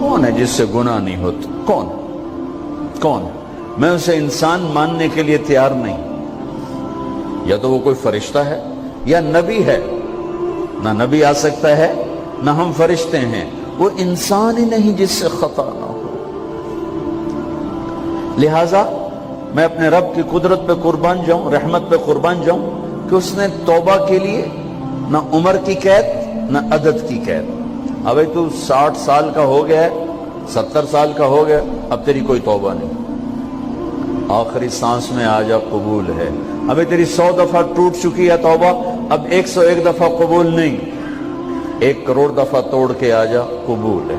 کون ہے جس سے گناہ نہیں ہوتا؟ کون؟ میں اسے انسان ماننے کے لیے تیار نہیں. یا تو وہ کوئی فرشتہ ہے یا نبی ہے. نہ نبی آ سکتا ہے نہ ہم فرشتے ہیں. وہ انسان ہی نہیں جس سے خطا نہ ہو. لہذا میں اپنے رب کی قدرت پہ قربان جاؤں, رحمت پہ قربان جاؤں کہ اس نے توبہ کے لیے نہ عمر کی قید نہ عدد کی قید. ابھی تو 60 سال کا ہو گیا ہے, 70 سال کا ہو گیا, اب تیری کوئی توبہ نہیں. آخری سانس میں آ جا, قبول ہے. ابھی تیری 100 دفعہ ٹوٹ چکی ہے توبہ, اب 101 دفعہ قبول نہیں, 1 کروڑ دفعہ توڑ کے آ جا, قبول ہے.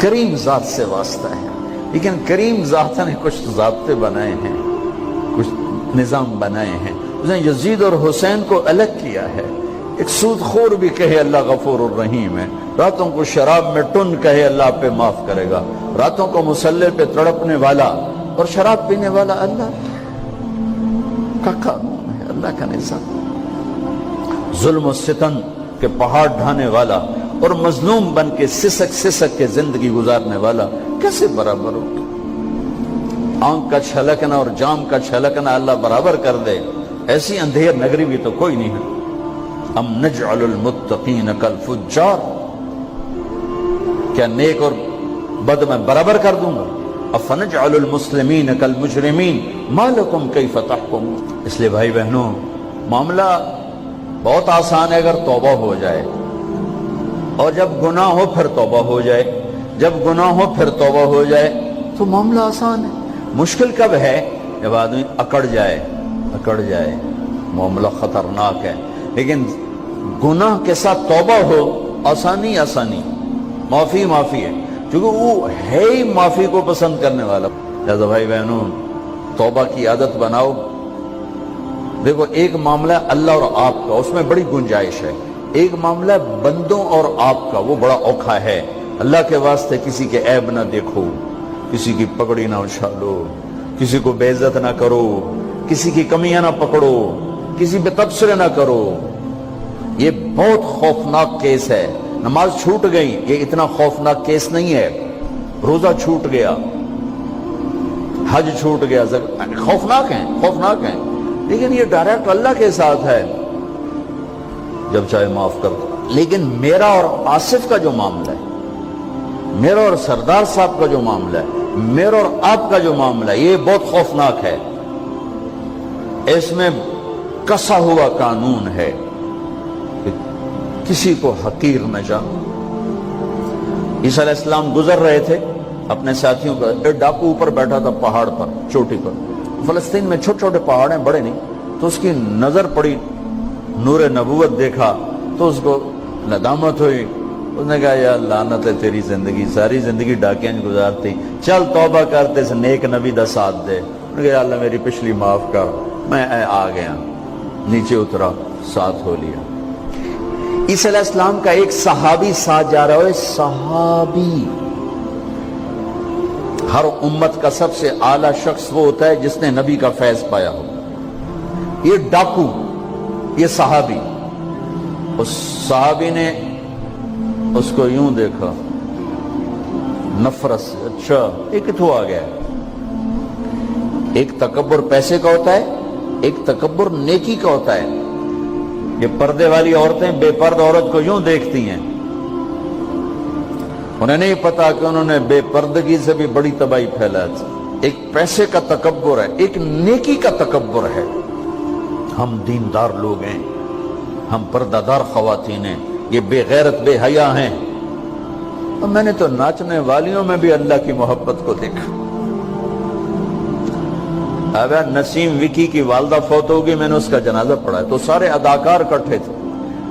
کریم ذات سے واسطہ ہے. لیکن کریم ذات نے کچھ ضابطے بنائے ہیں, کچھ نظام بنائے ہیں. اس نے یزید اور حسین کو الگ کیا ہے. ایک سود خور بھی کہے اللہ غفور الرحیم ہے, راتوں کو شراب میں ٹن کہے اللہ پہ معاف کرے گا, راتوں کو مسلح پہ تڑپنے والا اور شراب پینے والا اللہ کا قانون ہے, اللہ کا نظام. ظلم و ستم کے پہاڑ ڈھانے والا اور مظلوم بن کے سسک کے زندگی گزارنے والا کیسے برابر ہو؟ آنکھ کا چھلکنا اور جام کا چھلکنا اللہ برابر کر دے, ایسی اندھیر نگری بھی تو کوئی نہیں ہے. ام نجعل المتقین کالفجار, کیا نیک اور بد میں برابر کر دوں گا؟ افنجعل المسلمین کالمجرمین ما لکم کیف تحکمون. اس لیے بھائی بہنوں, معاملہ بہت آسان ہے اگر توبہ ہو جائے, اور جب گناہ ہو پھر توبہ ہو جائے, جب گناہ ہو پھر توبہ ہو جائے تو معاملہ آسان ہے. مشکل کب ہے؟ جب آدمی اکڑ جائے, معاملہ خطرناک ہے. لیکن گناہ کے ساتھ توبہ ہو, آسانی, معافی ہے, کیونکہ وہ ہے ہی معافی کو پسند کرنے والا. لہذا بھائی بہنوں, توبہ کی عادت بناؤ. دیکھو, ایک معاملہ اللہ اور آپ کا, اس میں بڑی گنجائش ہے. ایک معاملہ بندوں اور آپ کا, وہ بڑا اوکھا ہے. اللہ کے واسطے کسی کے عیب نہ دیکھو, کسی کی پگڑی نہ اچھالو, کسی کو بے عزت نہ کرو, کسی کی کمیاں نہ پکڑو, کسی پہ تبصرے نہ کرو. یہ بہت خوفناک کیس ہے. نماز چھوٹ گئی, یہ اتنا خوفناک کیس نہیں ہے. روزہ چھوٹ گیا, حج چھوٹ گیا, خوفناک ہیں, لیکن یہ ڈائریکٹ اللہ کے ساتھ ہے, جب چاہے معاف کر دو. لیکن میرا اور آصف کا جو معاملہ ہے, میرا اور سردار صاحب کا جو معاملہ ہے, میرا اور آپ کا جو معاملہ ہے, یہ بہت خوفناک ہے. اس میں کسا ہوا قانون ہے کہ کسی کو حقیر نہ جانو. عیسیٰ علیہ السلام گزر رہے تھے اپنے ساتھیوں کا, ایک ڈاکو اوپر بیٹھا تھا پہاڑ پر, چوٹی پر. فلسطین میں چھوٹے چھوٹے پہاڑ ہیں, بڑے نہیں. تو اس کی نظر پڑی, نور نبوت دیکھا تو اس کو ندامت ہوئی. اس نے کہا یا لعنت ہے تیری زندگی, ساری زندگی ڈاکیاں گزارتی, چل توبہ کرتے سے نیک نبی دا ساتھ دے. انہوں نے کہا یا اللہ میری پچھلی معاف کر. میں آ گیا, نیچے اترا, ساتھ ہو لیا. عیسیٰ علیہ السلام کا ایک صحابی ساتھ جا رہا ہے. صحابی, ہر امت کا سب سے اعلیٰ شخص وہ ہوتا ہے جس نے نبی کا فیض پایا ہو. یہ ڈاکو, یہ صحابی. اس صحابی نے اس کو یوں دیکھا, نفرت سے, اچھا یہ کتوں آ گیا. ایک تکبر پیسے کا ہوتا ہے, ایک تکبر نیکی کا ہوتا ہے. یہ پردے والی عورتیں بے پرد عورت کو یوں دیکھتی ہیں, انہیں نہیں پتا کہ انہوں نے بے پردگی سے بھی بڑی تباہی پھیلا تھی. ایک پیسے کا تکبر ہے, ایک نیکی کا تکبر ہے. ہم دیندار لوگ ہیں, ہم پردہ دار خواتین ہیں, یہ بے غیرت بے حیا ہیں. اور میں نے تو ناچنے والیوں میں بھی اللہ کی محبت کو دیکھا. اب نسیم وکی کی والدہ فوت ہوگی, میں نے اس کا جنازہ پڑھا ہے, تو سارے اداکار اکٹھے تھے.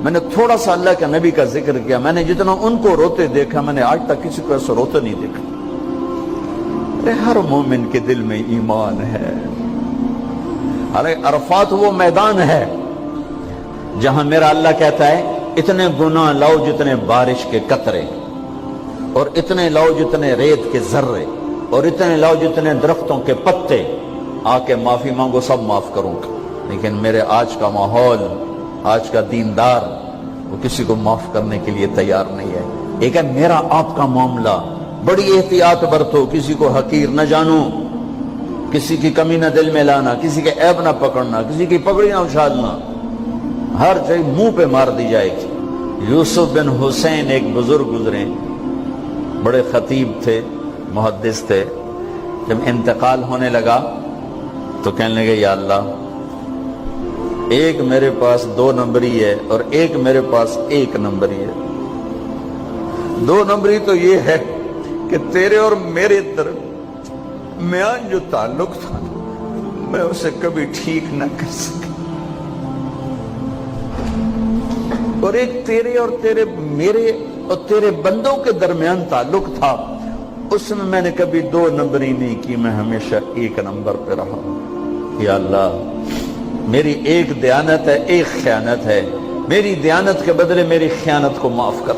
میں نے تھوڑا سا اللہ کے نبی کا ذکر کیا. میں نے جتنا ان کو روتے دیکھا, میں نے آج تک کسی کو ایسا روتے نہیں دیکھا. ہر مومن کے دل میں ایمان ہے. عرفات وہ میدان ہے جہاں میرا اللہ کہتا ہے اتنے گناہ لاؤ جتنے بارش کے قطرے, اور اتنے لاؤ جتنے ریت کے ذرے, اور اتنے لاؤ جتنے درختوں کے پتے. آ کے معافی مانگو, سب معاف کروں گا. لیکن میرے آج کا ماحول, آج کا دیندار, وہ کسی کو معاف کرنے کے لیے تیار نہیں ہے. ایک ہے میرا آپ کا معاملہ، بڑی احتیاط برتو، کسی کو حقیر نہ جانو، کسی کی کمی نہ دل میں لانا، کسی کے عیب نہ پکڑنا، کسی کی پگڑی نہ اچھالنا، ہر چیز منہ پہ مار دی جائے گی۔ یوسف بن حسین ایک بزرگ گزرے، بڑے خطیب تھے، محدث تھے، جب انتقال ہونے لگا تو کہنے لگے یا اللہ، ایک میرے پاس 2 نمبری ہے اور ایک میرے پاس 1 نمبری ہے۔ 2 نمبری تو یہ ہے کہ تیرے اور میرے درمیان جو تعلق تھا میں اسے کبھی ٹھیک نہ کر سکا، اور ایک تیرے اور میرے اور تیرے بندوں کے درمیان تعلق تھا، اس میں نے کبھی 2 نمبری نہیں کی، میں ہمیشہ 1 نمبر پہ رہا۔ یا اللہ، میری ایک دیانت ہے، ایک خیانت ہے، میری دیانت کے بدلے میری خیانت کو معاف کر۔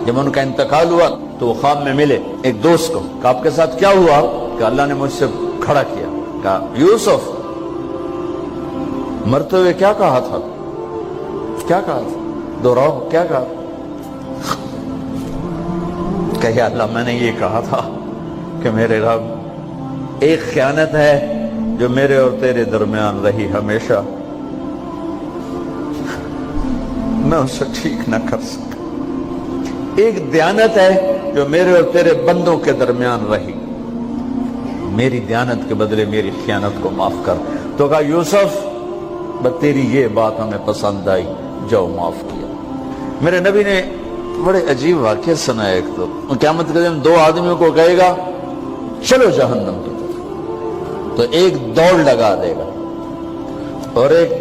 جب ان کا انتقال ہوا تو وہ خواب میں ملے ایک دوست کو، کہ آپ کے ساتھ کیا ہوا؟ کہ اللہ نے مجھ سے کھڑا کیا، کہا یوسف مرتے ہوئے کیا کہا تھا؟ کیا کہا تھا؟ دوہراؤ، کیا کہا؟ کہ یا اللہ، میں نے یہ کہا تھا کہ میرے رب، ایک خیانت ہے جو میرے اور تیرے درمیان رہی ہمیشہ، میں اسے ٹھیک نہ کر سکا۔ ایک دیانت ہے جو میرے اور تیرے بندوں کے درمیان رہی، میری دیانت کے بدلے میری خیانت کو معاف کر۔ تو کہا یوسف، بس تیری یہ بات ہمیں پسند آئی، جاؤ معاف کیا۔ میرے نبی نے بڑے عجیب واقعہ سنا ہے۔ ایک تو قیامت کے دن 2 آدمیوں کو کہے گا چلو جہنم کی طرف، تو ایک دوڑ لگا دے گا اور ایک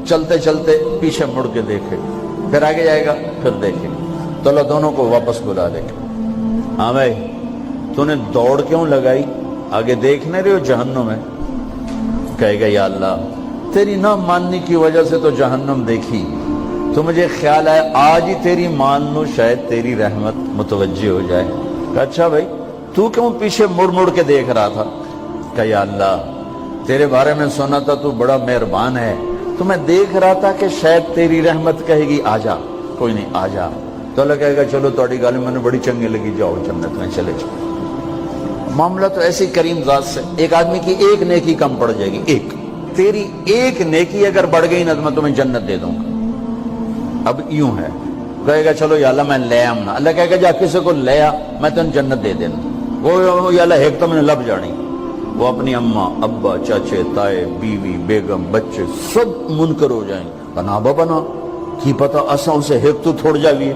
چلتے چلتے پیچھے مڑ کے دیکھے، پھر آگے جائے گا، پھر دیکھے، تو اللہ دونوں کو واپس بلا لے گا۔ ہاں بھائی، تو نے دوڑ کیوں لگائی؟ آگے دیکھنے رہے ہو جہنم ہے؟ کہے گا یا اللہ، تیری نہ ماننے کی وجہ سے تو جہنم دیکھی، تو مجھے خیال آیا آج ہی تیری مان لوں، شاید تیری رحمت متوجہ ہو جائے۔ کہا اچھا بھائی، تو کیوں پیچھے مڑ مڑ کے دیکھ رہا تھا؟ کہ یا اللہ، تیرے بارے میں سنا تھا تو بڑا مہربان ہے، تو میں دیکھ رہا تھا کہ شاید تیری رحمت کہے گی آ جا۔ کوئی نہیں، آ جا۔ تو اللہ کہے گا چلو تھوڑی گالی میں نے بڑی چنگی لگی، جاؤ جنت میں چلے جاؤ۔ معاملہ تو ایسی کریم ذات سے، ایک آدمی کی ایک نیکی کم پڑ جائے گی، ایک تیری ایک نیکی اگر بڑھ گئی نا تو میں تمہیں جنت دے دوں گا۔ اب یوں ہے، کہے گا چلو یا اللہ میں لے آم نا، اللہ کہے گا جا کسی کو لے آ، میں تمہیں جنت دے دینا۔ وہ یا اللہ ایک تو میں نے لب جانی، وہ اپنی اماں ابا چاچے تائے بیوی بیگم بچے سب منکر ہو جائیں، بنا بنا کی پتہ اساں اسے ایک تو تھوڑ جاویے،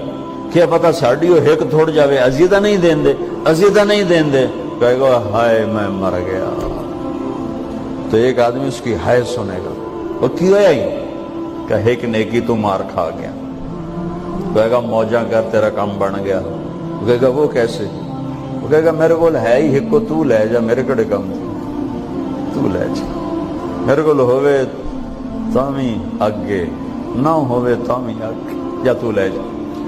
کیا پتہ ساڑی ہو ایک تھوڑ جاوے، عزیدہ نہیں دین دے، عزیدہ نہیں دین دے۔ کہے گا ہائے میں مر گیا۔ تو ایک آدمی اس کی ہائے سنے گا، وہ کیوں آئی؟ کہ ایک نیکی تو مار کھا گیا۔ کہے گا موجہ کر، تیرا کام بن گیا۔ کہے گا وہ کیسے؟ وہ کہے گا میرے کو ہے ہی ایک کو، تو لے جا، میرے کڑے کم تو لے جا، میرے کو ہوئے تامی آگے نہ ہوئے تامی آگے، یا تو لے جا۔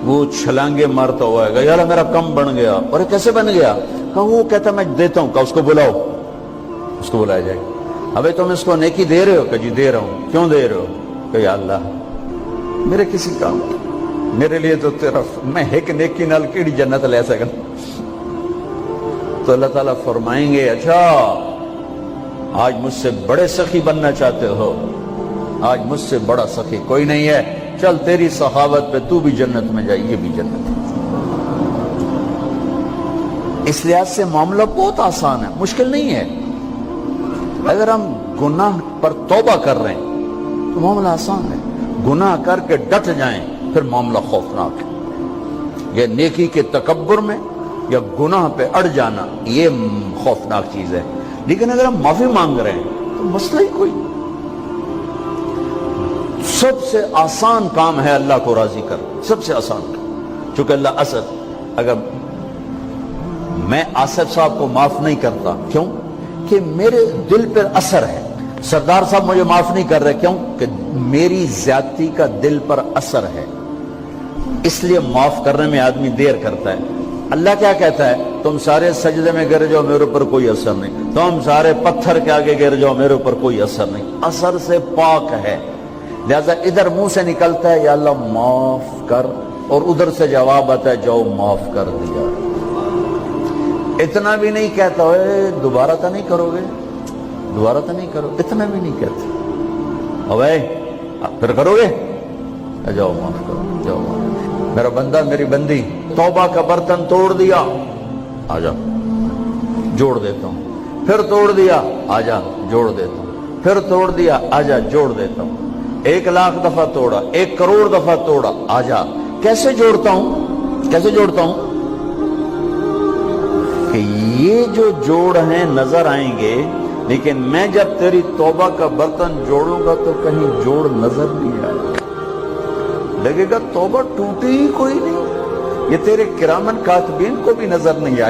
وہ چھلانگے مارتا ہوا ہے گا یار میرا کم بن گیا۔ اور کیسے بن گیا؟ کہ وہ کہتا میں دیتا ہوں، کہ اس کو بلاؤ، اس کو بلایا جائے گا۔ ابھی تم اس کو نیکی دے رہے ہو؟ کہ جی دے رہا ہوں۔ کیوں دے رہے ہو؟ کہ یا اللہ میرے کسی کام، میرے لیے تو تیرا، میں ایک نیکی نال کیڑی جنت لے سکا۔ تو اللہ تعالیٰ فرمائیں گے اچھا آج مجھ سے بڑے سخی بننا چاہتے ہو؟ آج مجھ سے بڑا سخی کوئی نہیں ہے، چل تیری سخاوت پہ تو بھی جنت میں جائے، یہ بھی جنت ہے۔ اس لحاظ سے معاملہ بہت آسان ہے، مشکل نہیں ہے۔ اگر ہم گناہ پر توبہ کر رہے ہیں تو معاملہ آسان ہے، گناہ کر کے ڈٹ جائیں پھر معاملہ خوفناک ہے۔ یہ نیکی کے تکبر میں یا گناہ پہ اڑ جانا یہ خوفناک چیز ہے۔ لیکن اگر ہم معافی مانگ رہے ہیں تو مسئلہ ہی کوئی، سب سے آسان کام ہے اللہ کو راضی کر، سب سے آسان کام۔ چونکہ اللہ اسد، اگر میں آصف صاحب کو معاف نہیں کرتا، کیوں کہ میرے دل پر اثر ہے، سردار صاحب مجھے معاف نہیں کر رہے، کیوں کہ میری زیادتی کا دل پر اثر ہے، اس لیے معاف کرنے میں آدمی دیر کرتا ہے۔ اللہ کیا کہتا ہے؟ تم سارے سجدے میں گر جاؤ، میرے اوپر کوئی اثر نہیں، تم سارے پتھر کے آگے گر جاؤ، میرے اوپر کوئی اثر نہیں، اثر سے پاک ہے۔ لہذا ادھر منہ سے نکلتا ہے یا اللہ معاف کر، اور ادھر سے جواب آتا ہے جاؤ معاف کر دیا. اتنا بھی نہیں کہتا ہوئے دوبارہ تو نہیں کرو گے, دوبارہ تو نہیں کرو, اتنا بھی نہیں کہتا. اوے پھر کرو گے, جاؤ معاف کرو, جاؤ معاف. میرا بندہ میری بندی توبہ کا برتن توڑ دیا, آ جا جوڑ دیتا ہوں. پھر توڑ دیا, آ جا جوڑ دیتا ہوں. پھر توڑ دیا, آ جا جوڑ دیتا ہوں. 1,00,000 دفعہ توڑا, 1 کروڑ دفعہ توڑا, آ جا. کیسے جوڑتا ہوں, کیسے جوڑتا ہوں کہ یہ جو جوڑ ہیں نظر آئیں گے, لیکن میں جب تیری توبہ کا برتن جوڑوں گا تو کہیں جوڑ نظر نہیں آئے گا, لگے گا توبہ ٹوٹی ہی کوئی نہیں. یہ تیرے کرامن کاتبین کو بھی نظر نہیں آئے.